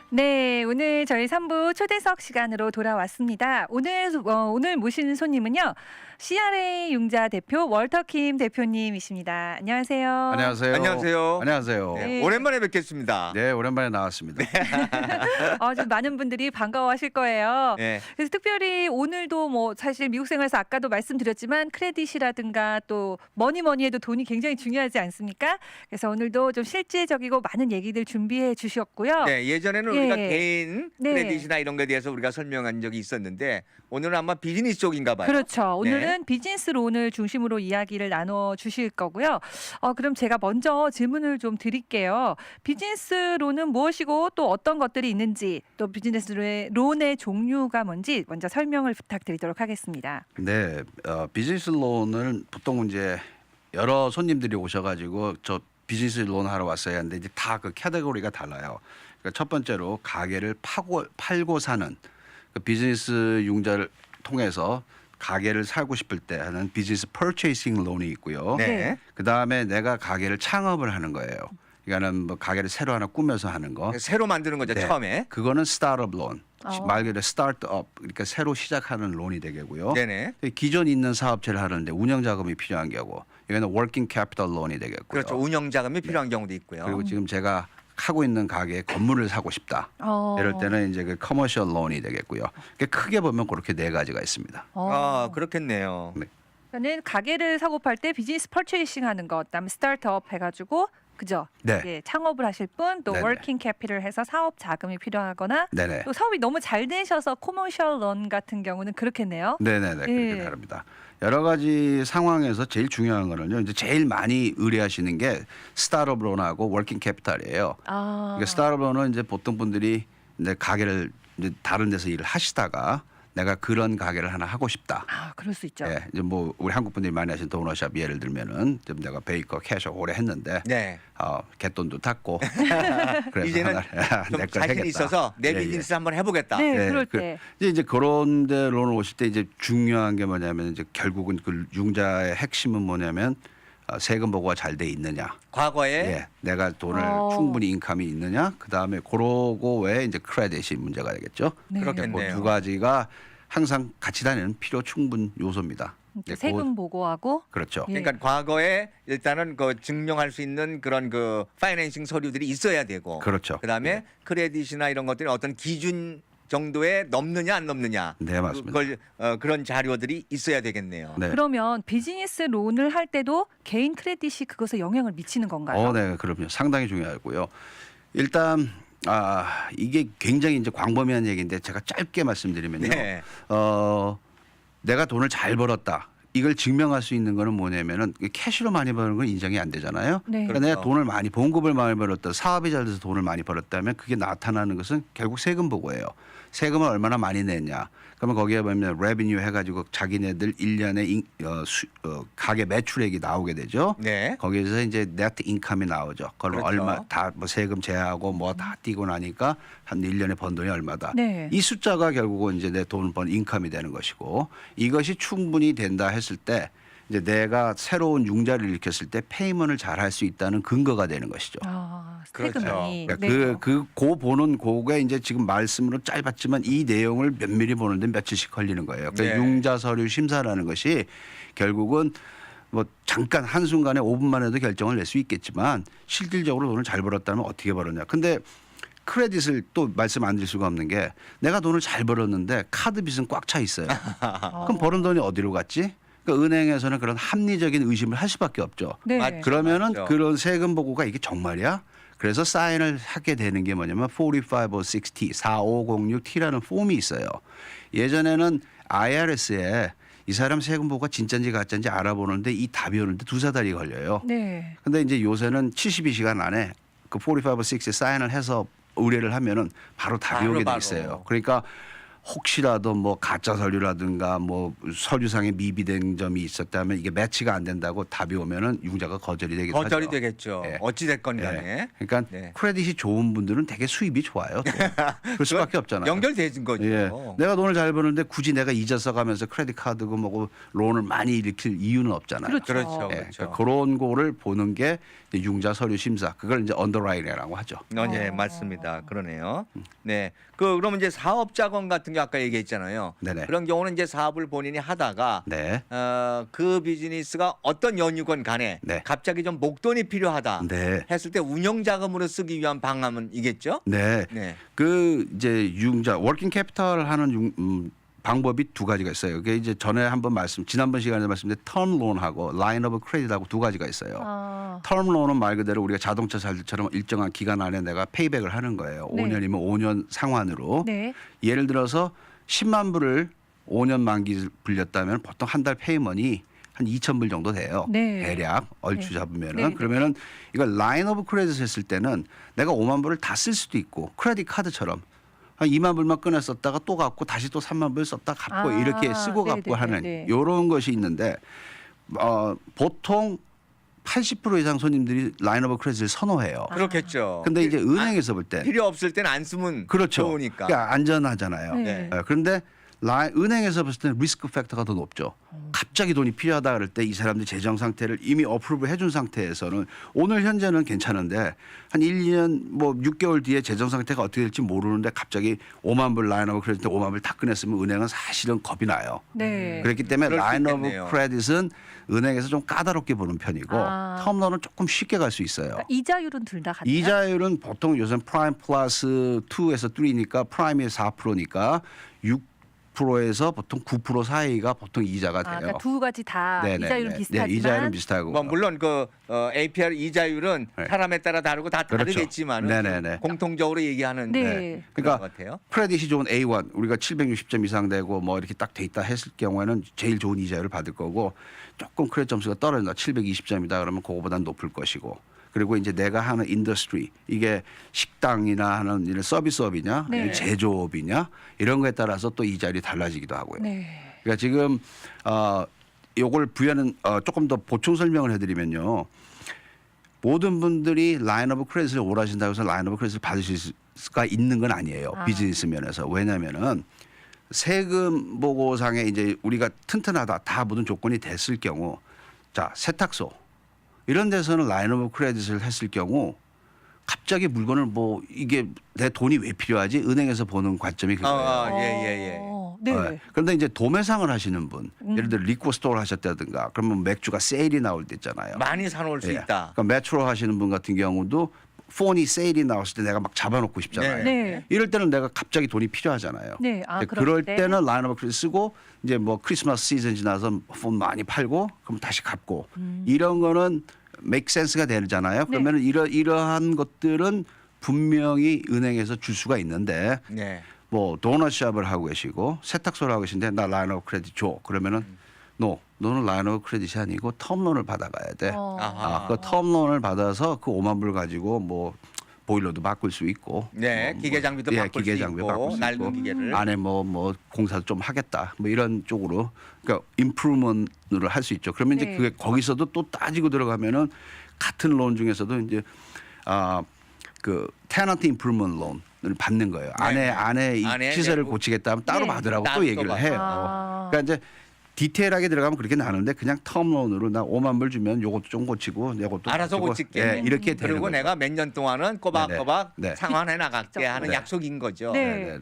네, 오늘 저희 3부 초대석 시간으로 돌아왔습니다. 오늘 모신 손님은요. CRA 융자 대표 월터킴 대표님이십니다. 안녕하세요. 안녕하세요. 안녕하세요. 안녕하세요. 네, 네. 오랜만에 뵙겠습니다. 네, 오랜만에 나왔습니다. 좀 많은 분들이 반가워하실 거예요. 네. 그래서 특별히 오늘도 뭐 사실 미국 생활에서 아까도 말씀드렸지만 크레딧이라든가 또 뭐니 해도 돈이 굉장히 중요하지 않습니까? 그래서 오늘도 좀 실질적이고 많은 얘기들 준비해 주셨고요. 네, 예전에는 예. 우리가 개인 네. 크레딧이나 이런 거에 대해서 우리가 설명한 적이 있었는데 오늘은 아마 비즈니스 쪽인가 봐요. 그렇죠. 오늘은 네. 비즈니스 론을 중심으로 이야기를 나눠 주실 거고요. 그럼 제가 먼저 질문을 좀 드릴게요. 비즈니스 론은 무엇이고 또 어떤 것들이 있는지 또 비즈니스 론의 종류가 뭔지 먼저 설명을 부탁드리도록 하겠습니다. 네, 비즈니스 론을 보통 이제 여러 손님들이 오셔가지고 저 비즈니스 론 하러 왔어야 하는데 이제 다 그 카테고리가 달라요. 그러니까 첫 번째로 가게를 팔고 사는 그 비즈니스 융자를 통해서 가게를 사고 싶을 때 하는 비즈니스 퍼체이싱 론이 있고요. 네. 그 다음에 내가 가게를 창업을 하는 거예요. 그러니까는 뭐 가게를 새로 하나 꾸며서 하는 거. 새로 만드는 거죠, 네. 처음에. 그거는 스타트업 론. 어. 말 그대로 스타트업, 그러니까 새로 시작하는 론이 되겠고요. 네네. 기존 있는 사업체를 하는데 운영 자금이 필요한 경우, 이거는 워킹 캐피털 론이 되겠고요. 그렇죠. 운영 자금이 필요한 경우도 있고요. 그리고 지금 제가 하고 있는 가게에 건물을 사고 싶다. 이럴 때는 이제 그 커머셜 론이 되겠고요. 그러니까 크게 보면 그렇게 네 가지가 있습니다. 그렇겠네요. 네. 저는 가게를 사고 팔 때 비즈니스 퍼체이싱 하는 것, 그다음에 스타트업 해가지고 그죠? 네. 예, 창업을 하실 분, 또 네네. 워킹 캐피털 해서 사업 자금이 필요하거나 네네. 또 사업이 너무 잘 되셔서 커머셜 런 같은 경우는 그렇겠네요. 네네네. 그렇게 예. 다릅니다. 여러 가지 상황에서 제일 중요한 거는요. 이제 제일 많이 의뢰하시는 게 스타트업 론하고 워킹 캐피탈이에요. 그러니까 스타트업 론은 이제 보통 분들이 이제 가게를 이제 다른 데서 일을 하시다가 내가 그런 가게를 하나 하고 싶다. 그럴 수 있죠. 예, 이제 뭐 우리 한국 분들이 많이 하시는 도너샵 예를 들면은 좀 내가 베이커 캐셔 오래 했는데 네. 갯돈도 탔고 그래서 이제는 하나 좀 내 걸 자신 해야겠다. 있어서 내 예, 예. 비즈니스 한번 해보겠다. 네, 예, 그럴 때. 이제 그런 데로 오실 때 이제 중요한 게 뭐냐면 이제 결국은 그 융자의 핵심은 뭐냐면 세금 보고가 잘 돼 있느냐. 과거에 예, 내가 돈을 어. 충분히 인감이 있느냐. 그다음에 그러고 왜 이제 크레딧이 문제가 되겠죠. 네. 그렇겠네요. 그 두 가지가 항상 같이 다니는 필요 충분 요소입니다. 그러니까 예, 세금 보고하고 그렇죠. 예. 그러니까 과거에 일단은 그 증명할 수 있는 그런 그 파이낸싱 서류들이 있어야 되고 그렇죠. 그다음에 예. 크레딧이나 이런 것들이 어떤 기준 정도에 넘느냐 안 넘느냐 네, 맞습니다. 그걸 그런 자료들이 있어야 되겠네요. 네. 그러면 비즈니스 론을 할 때도 개인 크레딧이 그것에 영향을 미치는 건가요? 네, 그럼요. 상당히 중요하고요. 일단 이게 굉장히 이제 광범위한 얘기인데 제가 짧게 말씀드리면요. 네. 내가 돈을 잘 벌었다. 이걸 증명할 수 있는 거는 뭐냐면은 캐시로 많이 버는 건 인정이 안 되잖아요. 네. 그러니까 내가 돈을 많이 봉급을 많이 벌었다. 사업이 잘 돼서 돈을 많이 벌었다면 그게 나타나는 것은 결국 세금 보고예요. 세금을 얼마나 많이 냈냐. 그러면 거기에 보면 레비뉴 해가지고 자기네들 1년에 가계 매출액이 나오게 되죠. 네. 거기에서 이제 네트 인컴이 나오죠. 그걸 그렇죠. 얼마 다 뭐 세금 제하고 뭐 다 띄고 나니까 한 1년에 번 돈이 얼마다. 네. 이 숫자가 결국은 이제 내 돈 번 인컴이 되는 것이고 이것이 충분히 된다 했을 때 이제 내가 새로운 융자를 일으켰을 때 페이먼을 잘 할 수 있다는 근거가 되는 것이죠. 그렇죠. 세금이 그러니까 보는 그게 이제 지금 말씀으로 짧았지만 이 내용을 면밀히 보는데 며칠씩 걸리는 거예요. 그러니까 네. 융자 서류 심사라는 것이 결국은 뭐 잠깐 한순간에 5분만 해도 결정을 낼 수 있겠지만 실질적으로 돈을 잘 벌었다면 어떻게 벌었냐. 근데 크레딧을 또 말씀 안 드릴 수가 없는 게 내가 돈을 잘 벌었는데 카드 빚은 꽉 차 있어요. 그럼 버는 돈이 어디로 갔지? 그러니까 은행에서는 그런 합리적인 의심을 할 수밖에 없죠. 네. 맞- 그러면은 맞죠. 그런 세금 보고가 이게 정말이야? 그래서 사인을 하게 되는 게 뭐냐면 4506T, 4506T라는 폼이 있어요. 예전에는 IRS에 이 사람 세금 보고가 진짜인지 가짜인지 알아보는데 이 답이 오는데 두세 달이 걸려요. 네. 근데 이제 요새는 72시간 안에 그 4506에 사인을 해서 의뢰를 하면은 바로 답이 바로 오게 돼 바로. 있어요. 그러니까 혹시라도 뭐 가짜 서류라든가 뭐 서류상에 미비된 점이 있었다면 이게 매치가 안 된다고 답이 오면은 융자가 거절이 되겠죠. 거절이 되겠죠. 예. 어찌 됐건 간에. 그러니까 네. 크레딧이 좋은 분들은 되게 수입이 좋아요. 또. 그럴 수밖에 없잖아요. 연결된 거죠. 예. 내가 돈을 잘 버는데 굳이 내가 이자 써가면서 크레딧 카드고 뭐고 론을 많이 일으킬 이유는 없잖아요. 그렇죠. 그렇죠. 예. 그렇죠. 그러니까 그런 거를 보는 게 이제 융자 서류 심사. 그걸 이제 언더라이팅이라고 하죠. 네, 맞습니다. 그러네요. 네. 그러면 이제 사업자건 같은 게 아까 얘기했잖아요. 네네. 그런 경우는 이제 사업을 본인이 하다가 네. 그 비즈니스가 어떤 연유건 간에 네. 갑자기 좀 목돈이 필요하다 네. 했을 때 운영 자금으로 쓰기 위한 방안은 이겠죠? 네. 네. 그 이제 융자 워킹 캐피탈 하는 방법이 두 가지가 있어요. 그게 이제 전에 한번 지난번 시간에 말씀드린 텀 론하고 라인 오브 크레딧하고 두 가지가 있어요. 아. 텀 론은 말 그대로 우리가 자동차 살 때처럼 일정한 기간 안에 내가 페이백을 하는 거예요. 네. 5년이면 5년 상환으로. 네. 예를 들어서 10만 불을 5년 만기 빌렸다면 보통 한 달 페이먼이 한 2,000불 정도 돼요. 네. 대략 얼추 네. 잡으면은 네, 네. 그러면은 이걸 라인 오브 크레딧 했을 때는 내가 5만 불을 다 쓸 수도 있고 크레딧 카드처럼 한 2만 불만 꺼내 썼다가 또 갚고 다시 또 3만 불 썼다 갚고 아, 이렇게 쓰고 네, 갚고 네, 하는 네. 이런 것이 있는데 보통 80% 이상 손님들이 라인 오브 크레딧을 선호해요. 그렇겠죠. 근데 이제 은행에서 볼 때 필요 없을 때는 안 쓰면 그렇죠. 좋으니까. 그러니까 안전하잖아요. 네. 그런데 은행에서 봤을 때는 리스크 팩터가 더 높죠. 갑자기 돈이 필요하다 그럴 때 이 사람들이 재정 상태를 이미 어프로브 해준 상태에서는 오늘 현재는 괜찮은데 한 1, 2년 뭐 6개월 뒤에 재정 상태가 어떻게 될지 모르는데 갑자기 5만 불 라인 오브 크레딧 5만 불 다 꺼냈으면 은행은 사실은 겁이 나요. 네. 그렇기 때문에 그럴 수 라인 오브 있겠네요. 크레딧은 은행에서 좀 까다롭게 보는 편이고 아. 텀런은 조금 쉽게 갈 수 있어요. 그러니까 이자율은 둘 다 같나요? 이자율은 보통 요새 프라임 플러스 2에서 3니까 프라임이 4%니까 6%에서 보통 9% 사이가 보통 이자가 돼요. 그러니까 두 가지 다 네네네. 이자율은 비슷하지만 네, 이자율은 비슷하고. 뭐 물론 그 APR 이자율은 네. 사람에 따라 다르고 다 그렇죠. 다르겠지만 네네네. 공통적으로 얘기하는 네. 그런 그러니까 것 같아요. 크레딧이 좋은 A1 우리가 760점 이상 되고 뭐 이렇게 딱 돼 있다 했을 경우에는 제일 좋은 이자율을 받을 거고 조금 크레딧 점수가 떨어진다 720점이다 그러면 그거보다 높을 것이고 그리고 이제 내가 하는 인더스트리 이게 식당이나 하는 이런 서비스업이냐 네. 아니면 제조업이냐 이런 거에 따라서 또 이자율이 달라지기도 하고요. 네. 그러니까 지금 요걸 부여하는 조금 더 보충 설명을 해드리면요. 모든 분들이 라인 오브 크레딧을 원하신다고 해서 라인 오브 크레딧을 받으실 수가 있는 건 아니에요. 아. 비즈니스 면에서. 왜냐하면은 세금 보고상에 이제 우리가 튼튼하다 다 모든 조건이 됐을 경우 자 세탁소 이런 데서는 라인 오브 크레딧을 했을 경우 갑자기 물건을 뭐 이게 내 돈이 왜 필요하지? 은행에서 보는 관점이 그거예요. 예. 네. 그런데 이제 도매상을 하시는 분, 예를 들어 리코 스토어를 하셨다든가 그러면 맥주가 세일이 나올 때 있잖아요. 많이 사놓을 수 예. 있다. 그러니까 메트로 하시는 분 같은 경우도 폰이 세일이 나왔을 때 내가 막 잡아놓고 싶잖아요. 네. 이럴 때는 내가 갑자기 돈이 필요하잖아요. 네. 아, 이제 그럴 그럴 때? 때는 라인 오브 크레딧 쓰고 이제 뭐 크리스마스 시즌 지나서 폰 많이 팔고 그럼 다시 갚고 이런 거는 make sense가 되잖아요. 그러면 이러한 것들은 분명히 은행에서 줄 수가 있는데 네. 뭐 도넛샵을 하고 계시고 세탁소를 하고 계신데 나 라인 오브 크레딧 줘. 그러면은 너는 라인 오브 크레딧이 아니고 텀론을 받아가야 돼. 아하. 그 텀론을 받아서 그 5만 불 가지고 뭐 보일러도 바꿀 수 있고, 네, 기계 장비도 바꿀 수 있고, 낡은 기계를. 안에 뭐 공사도 좀 하겠다, 뭐 이런 쪽으로 그러니까 임프루먼트를 할 수 있죠. 그러면 네. 이제 그게 거기서도 또 따지고 들어가면은 같은 론 중에서도 이제 그 테넌트 임프루먼트 론을 받는 거예요. 네. 안에 이 안에 시설을 내고. 고치겠다 하면 따로 네. 받으라고 따로 또 얘기를 받아. 해요. 아. 그러니까 이제 디테일하게 들어가면 그렇게 나는데 그냥 텀론으로 나 5만 불 주면 요것도 좀 고치고 이것도 알아서 고치고, 고칠게. 예, 이렇게 되는 그리고 거죠. 내가 몇 년 동안은 꼬박꼬박 네. 상환해 나갈게 하는 네. 약속인 거죠. 네.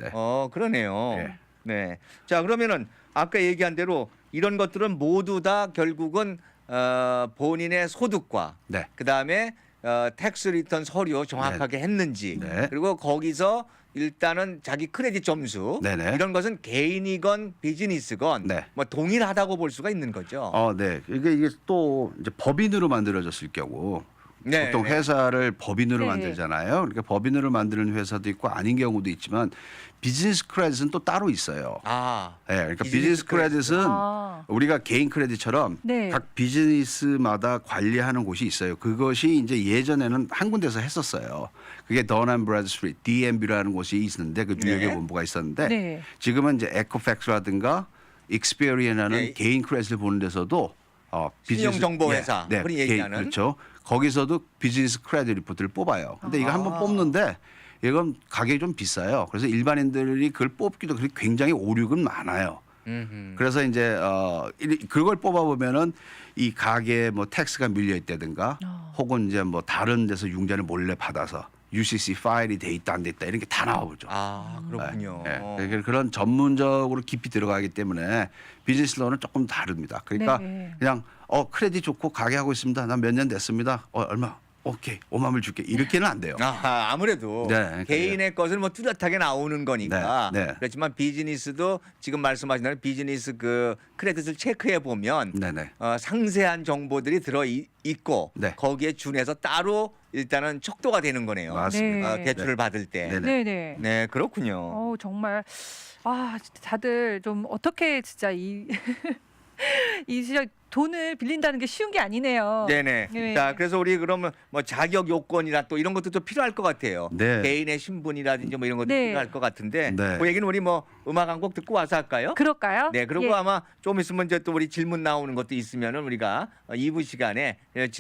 그러네요. 네. 네. 자, 그러면은 아까 얘기한 대로 이런 것들은 모두 다 결국은 본인의 소득과 네. 그다음에 텍스 리턴 서류 정확하게 했는지 네. 그리고 거기서 일단은 자기 크레딧 점수 네네. 이런 것은 개인이건 비즈니스건 네. 뭐 동일하다고 볼 수가 있는 거죠. 네. 이게 또 이제 법인으로 만들어졌을 경우 네, 보통 네. 회사를 법인으로 네. 만들잖아요. 그러니까 법인으로 만드는 회사도 있고 아닌 경우도 있지만 비즈니스 크레딧은 또 따로 있어요. 아, 네, 그러니까 비즈니스 비즈니스 크레딧은 아. 우리가 개인 크레딧처럼 네. 각 비즈니스마다 관리하는 곳이 있어요. 그것이 이제 예전에는 한 군데서 했었어요. 그게 던앤브래드스트리트 DMB라는 곳이 있었는데 그 뉴욕에 네. 본부가 있었는데 네. 지금은 이제 에코팩스라든가 익스페리언이라는 네. 개인 크레딧을 보는 데서도 신용정보회사, 네, 흔히 개인, 얘기하는. 그렇죠. 거기서도 비즈니스 크레딧 리포트를 뽑아요. 근데 이거 한번 뽑는데 이건 가격이 좀 비싸요. 그래서 일반인들이 그걸 뽑기도 굉장히 오류가 많아요. 그래서 이제 그걸 뽑아보면은 이 가게에 뭐 텍스가 밀려 있다든가 혹은 이제 뭐 다른 데서 융자를 몰래 받아서 UCC 파일이 돼 있다 안 돼 있다 이런 게 다 나오죠. 아, 그렇군요. 네. 그런 전문적으로 깊이 들어가기 때문에 비즈니스 론은 조금 다릅니다. 그러니까 네. 그냥 크레딧 좋고 가게 하고 있습니다. 난 몇 년 됐습니다. 얼마? 오케이 5만 불 줄게. 이렇게는 안 돼요. 아무래도 네, 그러니까 개인의 것을 뭐 뚜렷하게 나오는 거니까 네, 네. 그렇지만 비즈니스도 지금 말씀하신 대로 비즈니스 그 크레딧을 체크해 보면 네네. 상세한 정보들이 들어 있고 네. 거기에 준해서 따로 일단은 척도가 되는 거네요. 맞습니다. 네. 대출을 받을 때. 네네. 네네. 네, 그렇군요. 정말 진짜 다들 좀 어떻게 진짜 이 진짜 돈을 빌린다는 게 쉬운 게 아니네요. 네네. 네. 자, 그래서 우리 그러면 뭐 자격 요건이나 또 이런 것도 좀 필요할 것 같아요. 네. 개인의 신분이라든지 뭐 이런 것도 네. 필요할 것 같은데 네. 그 얘기는 우리 뭐 음악 한 곡 듣고 와서 할까요? 그럴까요? 네, 그리고 예. 아마 좀 있으면 이제 또 우리 질문 나오는 것도 있으면은 우리가 2부 시간에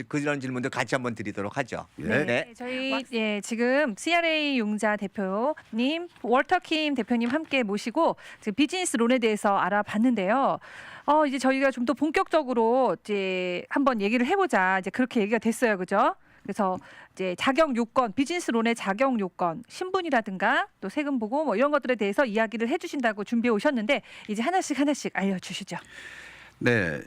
그런 질문도 같이 한번 드리도록 하죠. 예. 네, 저희 지금 CRA 용자 대표님, 월터킴 대표님 함께 모시고 지금 비즈니스 론에 대해서 알아봤는데요. 이제 저희가 좀 더 본격적으로 이제 한번 얘기를 해보자. 이제 그렇게 얘기가 됐어요, 그죠? 그래서 이제 자격 요건, 비즈니스 론의 자격 요건, 신분이라든가 또 세금 보고 뭐 이런 것들에 대해서 이야기를 해주신다고 준비해 오셨는데 이제 하나씩 알려주시죠. 네.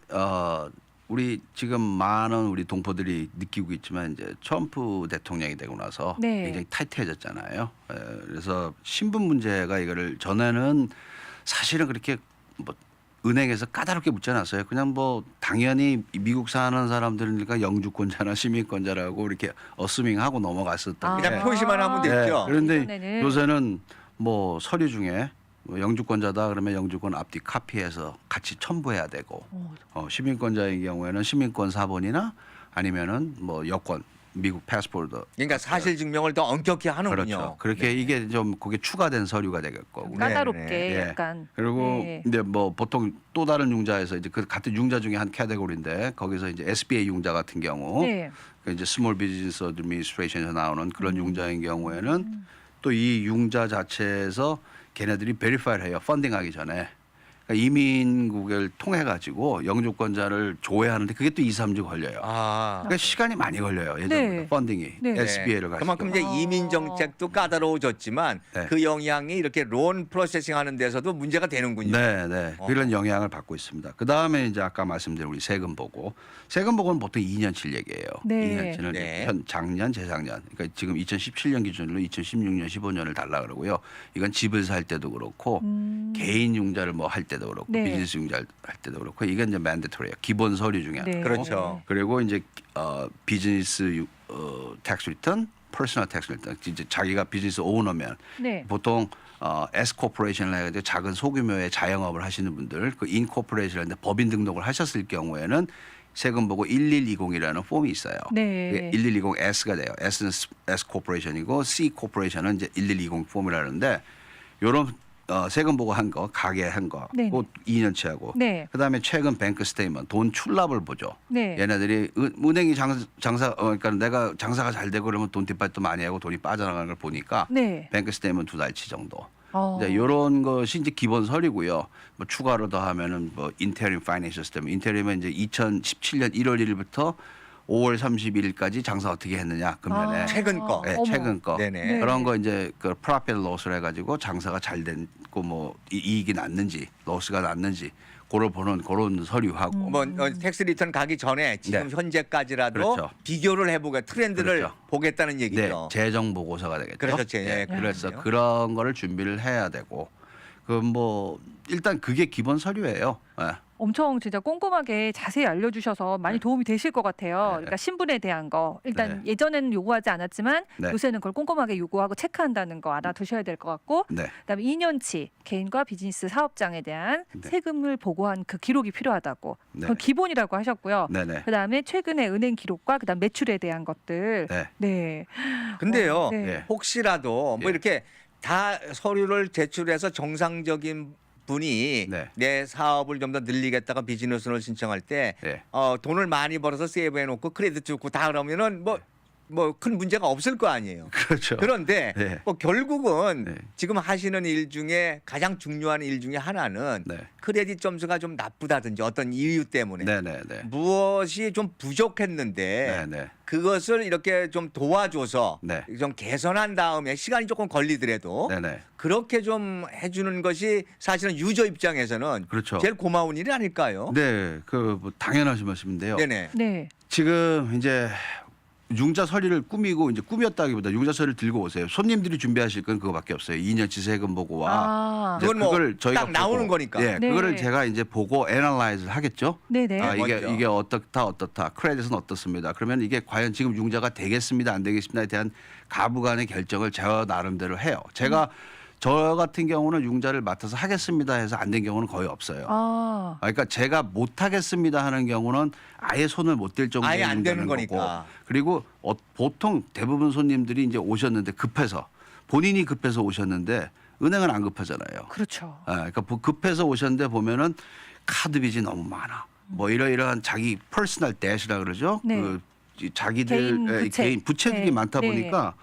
우리 지금 많은 우리 동포들이 느끼고 있지만 이제 트럼프 대통령이 되고 나서 네. 굉장히 타이트해졌잖아요. 그래서 신분 문제가 이거를 전에는 사실은 그렇게 뭐 은행에서 까다롭게 묻지 않았어요. 그냥 뭐 당연히 미국 사는 사람들이니까 영주권자나 시민권자라고 이렇게 어스밍하고 넘어갔었던 게 그냥 표시만 하면 네. 됐죠. 그런데 이번에는. 요새는 뭐 서류 중에 뭐 영주권자다 그러면 영주권 앞뒤 카피해서 같이 첨부해야 되고 시민권자의 경우에는 시민권 사본이나 아니면은 뭐 여권 미국 패스포트 그러니까 사실 증명을 더 엄격히 하는군요. 그렇죠. 그렇게 이게 좀 그게 추가된 서류가 되겠고 까다롭게 네. 약간. 그리고 네. 이제 뭐 보통 또 다른 융자에서 이제 그 같은 융자 중에 한 카테고리인데 거기서 이제 SBA 융자 같은 경우 네. 그 이제 스몰 비즈니스 어드미니스트레이션에서 나오는 그런 융자인 경우에는 또 이 융자 자체에서 걔네들이 베리파이를 해요. 펀딩하기 전에. 그러니까 이민국을 통해 가지고 영주권자를 조회하는데 그게 또 2, 3주 걸려요. 그러니까 시간이 많이 걸려요. 예전보다 네. 펀딩이 네. SBA를 가지고. 그만큼 이제 이민 정책도 까다로워졌지만 네. 그 영향이 이렇게 론 프로세싱 하는 데서도 문제가 되는군요. 네. 그런 영향을 받고 있습니다. 그 다음에 이제 아까 말씀드린 우리 세금 보고 보통 2년치 얘기예요. 네. 2년치는 네. 작년, 재작년. 그러니까 지금 2017년 기준으로 2016년, 15년을 달라 그러고요. 이건 집을 살 때도 그렇고 개인 융자를 뭐 할 때도 그렇고 네. 비즈니스 융자를 할 때도 그렇고 이건 이제 맨데토리예요. 기본 서류 중에 네. 하나고. 그렇죠. 그리고 이제 비즈니스 텍스 리턴, 퍼스널 텍스 리턴. 이제 자기가 비즈니스 오너면 네. 보통 S 코퍼레이션을 해가지고 작은 소규모의 자영업을 하시는 분들 그 인코퍼레이션인데 법인 등록을 하셨을 경우에는 세금 보고 1120이라는 폼이 있어요. 네. 1120S가 돼요. S는 S 코퍼레이션이고 C 코퍼레이션은 이제 1120 폼이라는데 요런 세금 보고 한 거, 가게 한 거, 네. 그 2년치 하고 네. 그다음에 최근 뱅크 스테이먼트 돈 출납을 보죠. 네. 얘네들이 은행이 장사 그러니까 내가 장사가 잘 되고 그러면 돈 뒷받도 많이 하고 돈이 빠져나가는 걸 보니까 네. 뱅크 스테이먼트 2달치 정도. 네. 이런 것이 이제 기본 서류고요. 뭐 추가로 더 하면은 뭐 인테림 파이낸셜 스테이먼트. 인테림은 이제 2017년 1월 1일부터 5월 31일까지 장사 어떻게 했느냐 금년에. 최근 거. 네, 어머. 최근 거. 네네. 네. 그런 거 이제 그 프로핏 로스를 해가지고 장사가 잘 됐고 뭐 이익이 났는지 로스가 났는지 그걸 보는 그런 서류하고. 뭐 텍스 리턴 가기 전에 지금 네. 현재까지라도 그렇죠. 비교를 해보게 트렌드를 그렇죠. 보겠다는 네, 얘기죠. 재정 보고서가 되겠죠. 그렇죠. 예, 그래서 그렇군요. 그런 거를 준비를 해야 되고 그 뭐 일단 그게 기본 서류예요. 예. 엄청 진짜 꼼꼼하게 자세히 알려주셔서 많이 도움이 되실 것 같아요. 네. 그러니까 신분에 대한 거 일단 네. 예전에는 요구하지 않았지만 네. 요새는 그걸 꼼꼼하게 요구하고 체크한다는 거 알아두셔야 될 것 같고 네. 그다음에 2년치 개인과 비즈니스 사업장에 대한 네. 세금을 보고한 그 기록이 필요하다고 네. 그건 기본이라고 하셨고요. 네네. 그다음에 최근에 은행 기록과 그다음 매출에 대한 것들. 네. 네. 근데요. 네. 예. 혹시라도 뭐 예. 이렇게 다 서류를 제출해서 정상적인 분이 네. 내 사업을 좀 더 늘리겠다가 비즈니스를 신청할 때 예. 돈을 많이 벌어서 세이브해 놓고 크레딧 주고 다 그러면은 뭐 큰 문제가 없을 거 아니에요. 그렇죠. 그런데 네. 뭐 결국은 네. 지금 하시는 일 중에 가장 중요한 일 중에 하나는 네. 크레딧 점수가 좀 나쁘다든지 어떤 이유 때문에 네네네. 무엇이 좀 부족했는데 네네. 그것을 이렇게 좀 도와줘서 네. 좀 개선한 다음에 시간이 조금 걸리더라도 네네. 그렇게 좀 해주는 것이 사실은 유저 입장에서는 그렇죠. 제일 고마운 일이 아닐까요? 네. 그 뭐 당연하신 말씀인데요. 네네. 네. 지금 이제 융자 서류를 꾸미고 이제 꾸몄다기보다 융자 서류를 들고 오세요. 손님들이 준비하실 건 그거밖에 없어요. 2년치 세금 보고와 아. 이제 그건 뭐 그걸 저희가 딱 나오는 보고, 거니까. 예, 네. 그거를 제가 이제 보고 애널라이즈를 하겠죠. 네네. 아, 먼저. 이게 어떻다. 크레딧은 어떻습니다. 그러면 이게 과연 지금 융자가 되겠습니다, 안 되겠습니다에 대한 가부간의 결정을 제가 나름대로 해요. 제가 저 같은 경우는 융자를 맡아서 하겠습니다 해서 안 된 경우는 거의 없어요. 아. 그러니까 제가 못 하겠습니다 하는 경우는 아예 손을 못 댈 정도의 아예 안 되는 융자는 거니까. 거고. 그리고 보통 대부분 손님들이 이제 오셨는데 급해서 본인이 급해서 오셨는데 은행은 안 급하잖아요. 그렇죠. 그러니까 급해서 오셨는데 보면은 카드 빚이 너무 많아. 뭐 이러이러한 자기 퍼스널 뎃이라 그러죠. 네. 그 자기들 개인 부채. 개인 부채들이 네. 많다 네. 보니까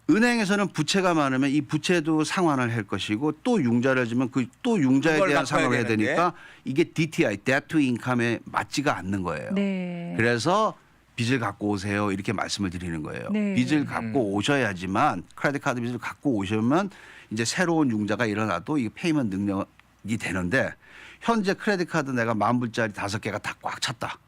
은행에서는 부채가 많으면 이 부채도 상환을 할 것이고 또 융자를 주면 그 또 융자에 그걸 대한 갚아야 상환을 해야 되는데. 되니까 이게 DTI, Debt to Income에 맞지가 않는 거예요. 네. 그래서 빚을 갖고 오세요 이렇게 말씀을 드리는 거예요. 네. 빚을 갖고 오셔야지만 크레딧 카드 빚을 갖고 오시면 이제 새로운 융자가 일어나도 이게 페이먼트 능력이 되는데 현재 크레딧 카드 내가 10,000불짜리 5개가 다 꽉 찼다.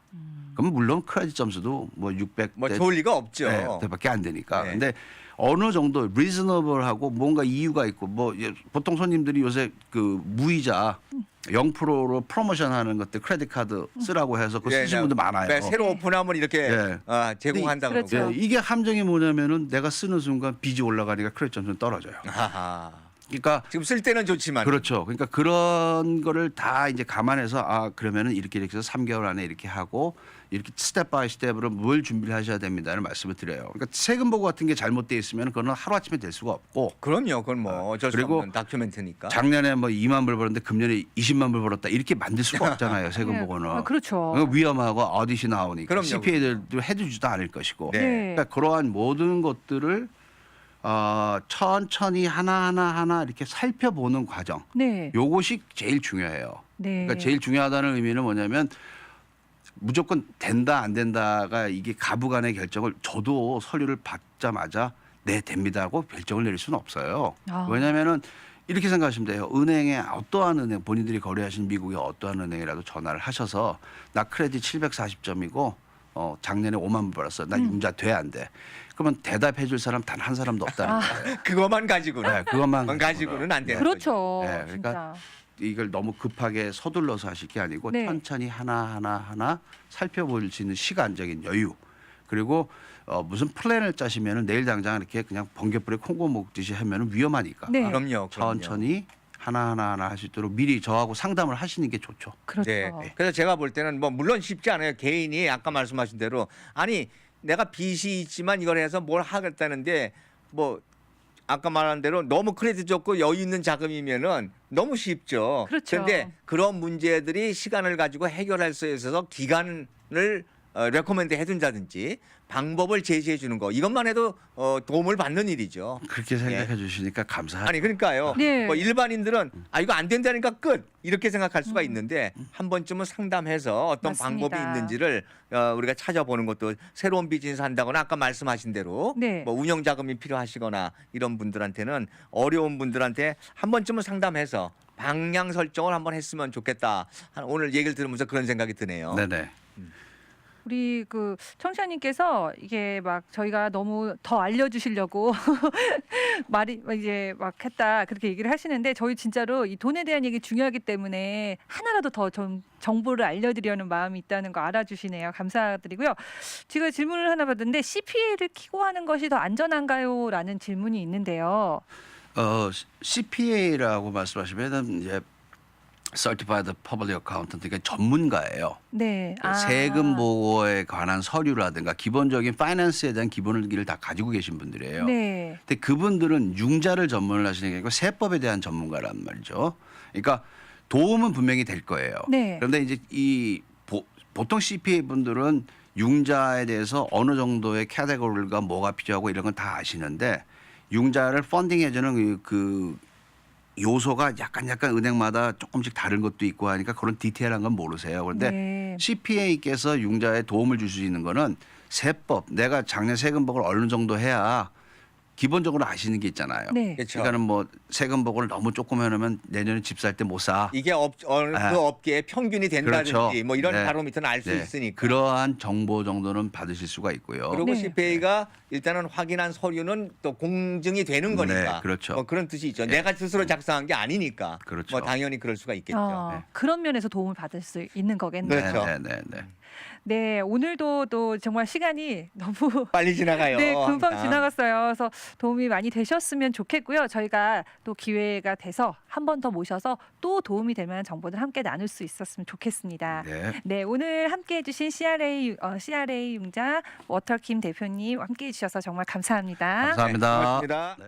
그럼 물론 크레딧 점수도 뭐 600대 뭐 좋을 리가 없죠. 대밖에 안 되니까. 네. 근데 어느 정도 리즈너블하고 뭔가 이유가 있고 뭐 보통 손님들이 요새 그 무이자 0%로 프로모션하는 것들 크레딧 카드 쓰라고 해서 그거 쓰시는 분들 많아요. 네, 새로 오픈하면 이렇게 네. 제공한다 그렇죠. 그러고. 예, 이게 함정이 뭐냐면은 내가 쓰는 순간 빚이 올라가니까 크레딧 점수는 떨어져요. 아하. 그러니까 지금 쓸 때는 좋지만 그렇죠. 그러니까 그런 거를 다 이제 감안해서 아 그러면은 이렇게 해서 3개월 안에 이렇게 하고 이렇게 스텝 바이 스텝으로 뭘 준비를 하셔야 됩니다라는 말씀을 드려요. 그러니까 세금 보고 같은 게 잘못돼 있으면 그거는 하루 아침에 될 수가 없고 그럼요. 그건 뭐 어쩔 수 그리고 없는 다큐멘터니까. 작년에 뭐 2만 불 벌었는데 금년에 20만 불 벌었다 이렇게 만들 수가 없잖아요. 세금 네. 보고는. 아, 그렇죠. 그거 위험하고 어디시 나오니까 그럼요. CPA들도 해주지도 않을 것이고. 네. 그러니까 그러한 모든 것들을 천천히 하나 이렇게 살펴보는 과정. 네. 요것이 제일 중요해요. 네. 그러니까 제일 중요하다는 의미는 뭐냐면 무조건 된다 안 된다가 이게 가부간의 결정을 저도 서류를 받자마자 네 됩니다고 결정을 내릴 수는 없어요. 아. 왜냐하면은 이렇게 생각하시면 돼요. 은행에 어떠한 은행 본인들이 거래하시는 미국의 어떠한 은행이라도 전화를 하셔서 나 크레딧 740점이고 작년에 5만 불 벌었어. 나 융자 돼 안 돼. 그러면 대답해 줄 사람 단 한 사람도 없다는 거예요. 그것만 가지고는 네, 그것만 가지고는 안 되는 그렇죠. 네, 그러니까 이걸 너무 급하게 서둘러서 하실 게 아니고 네. 천천히 하나 살펴볼 수 있는 시간적인 여유 그리고 무슨 플랜을 짜시면은 내일 당장 이렇게 그냥 번개불에 콩고 먹듯이 하면은 위험하니까 네. 그럼요. 천천히 하나 할 수 있도록 미리 저하고 상담을 하시는 게 좋죠. 그렇죠. 네. 그래서 제가 볼 때는 뭐 물론 쉽지 않아요. 개인이 아까 말씀하신 대로 아니 내가 빚이 있지만 이걸 해서 뭘 하겠다는데 뭐 아까 말한 대로 너무 크레딧 좋고 여유 있는 자금이면은 너무 쉽죠. 그렇죠. 그런데 그런 문제들이 시간을 가지고 해결할 수 있어서 기간을 레코멘드 해준다든지 방법을 제시해 주는 거 이것만 해도 도움을 받는 일이죠. 그렇게 생각해 주시니까 감사합니다. 아니 그러니까요. 네. 뭐 일반인들은 이거 안 된다니까 끝 이렇게 생각할 수가 있는데 한 번쯤은 상담해서 어떤 맞습니다. 방법이 있는지를 우리가 찾아보는 것도 새로운 비즈니스 한다거나 아까 말씀하신 대로 네. 뭐 운영 자금이 필요하시거나 이런 분들한테는 어려운 분들한테 한 번쯤은 상담해서 방향 설정을 한번 했으면 좋겠다. 오늘 얘기를 들으면서 그런 생각이 드네요. 네네. 우리 그 청취자님께서 이게 막 저희가 너무 더 알려주시려고 말이 이제 막 했다 그렇게 얘기를 하시는데 저희 진짜로 이 돈에 대한 얘기 중요하기 때문에 하나라도 더 정보를 알려드리려는 마음이 있다는 거 알아주시네요. 감사드리고요. 제가 질문을 하나 받았는데 CPA를 키고 하는 것이 더 안전한가요? 라는 질문이 있는데요. CPA라고 말씀하시면 이제 Certified Public Accountant, 그러니까 전문가예요. 네. 세금 보고에 관한 서류라든가 기본적인 파이낸스에 대한 기본기를 다 가지고 계신 분들이에요. 네. 근데 그분들은 융자를 전문을 하시는 게 아니고 세법에 대한 전문가란 말이죠. 그러니까 도움은 분명히 될 거예요. 네. 그런데 이제 보통 CPA 분들은 융자에 대해서 어느 정도의 카테고리가 뭐가 필요하고 이런 건 다 아시는데 융자를 펀딩해주는 그 요소가 약간 은행마다 조금씩 다른 것도 있고 하니까 그런 디테일한 건 모르세요. 그런데 네. CPA께서 융자에 도움을 줄 수 있는 거는 세법, 내가 작년 세금복을 어느 정도 해야 기본적으로 아시는 게 있잖아요. 네. 그렇죠. 그러니까는 뭐 세금복을 너무 조금 해놓으면 내년에 집 살 때 못 사. 이게 그 업계의 평균이 된다든지 그렇죠. 뭐 이런 네. 바로미터는 알 수 네. 있으니까. 그러한 정보 정도는 받으실 수가 있고요. 그리고 네. CPA가 일단은 확인한 서류는 또 공증이 되는 거니까. 네, 그렇죠. 뭐 그런 뜻이 있죠. 네. 내가 스스로 작성한 게 아니니까. 그렇죠. 뭐 당연히 그럴 수가 있겠죠. 네. 그런 면에서 도움을 받을 수 있는 거겠네요. 그렇죠. 네. 네, 오늘도 또 정말 시간이 너무 빨리 지나가요. 네, 금방 항상. 지나갔어요. 그래서 도움이 많이 되셨으면 좋겠고요. 저희가 또 기회가 돼서 한 번 더 모셔서 또 도움이 될 만한 정보들 함께 나눌 수 있었으면 좋겠습니다. 네. 네, 오늘 함께 해주신 CRA 융자 워터킴 대표님 함께 해주셔서 정말 감사합니다. 감사합니다. 고맙습니다. 네.